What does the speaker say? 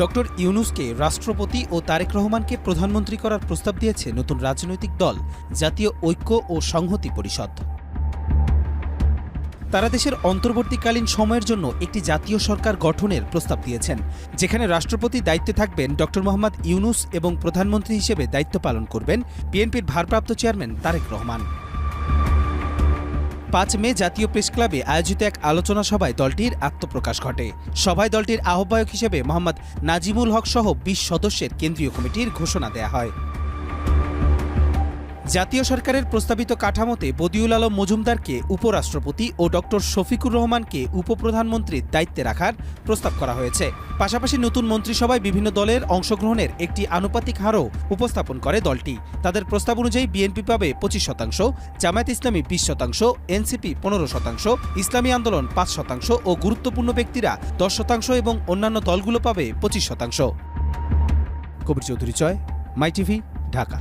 Doctor ইউনূসকে রাষ্ট্রপতি ও তারেক রহমানকে প্রধানমন্ত্রী করার প্রস্তাব দিয়েছে নতুন রাজনৈতিক দল জাতীয় ঐক্য ও সংহতি পরিষদ। তারা দেশের অন্তর্বর্তীকালীন সময়ের জন্য একটি জাতীয় সরকার গঠনের প্রস্তাব দিয়েছেন, যেখানে রাষ্ট্রপতি দায়িত্বে থাকবেন ডক্টর মোহাম্মদ ইউনূস এবং প্রধানমন্ত্রী হিসেবে দায়িত্ব পালন করবেন বিএনপির ভারপ্রাপ্ত চেয়ারম্যান তারেক রহমান। ৫ মে জাতীয় প্রেসক্লাবে আয়োজিত এক আলোচনা সভায় দলটির আত্মপ্রকাশ ঘটে। সভায় দলটির আহ্বায়ক হিসেবে মোহাম্মদ নাজিমুল হক সহ ২০ সদস্যের কেন্দ্রীয় কমিটির ঘোষণা দেয়া হয়। জাতীয় সরকারের প্রস্তাবিত কাঠামোতে বদিউল আলম মজুমদারকে উপরাষ্ট্রপতি ও ডক্টর শফিকুর রহমানকে উপপ্রধানমন্ত্রীর দায়িত্বে রাখার প্রস্তাব করা হয়েছে। পাশাপাশি নতুন মন্ত্রিসভায় বিভিন্ন দলের অংশগ্রহণের একটি আনুপাতিক হারও উপস্থাপন করে দলটি। তাদের প্রস্তাব অনুযায়ী বিএনপি পাবে ২৫%, জামায়াত ইসলামী 20%, এনসিপি 15%, ইসলামী আন্দোলন 5% ও গুরুত্বপূর্ণ ব্যক্তিরা 10% এবং অন্যান্য দলগুলো পাবে 25%। কবির চৌধুরী চয়, মাই টিভি, ঢাকা।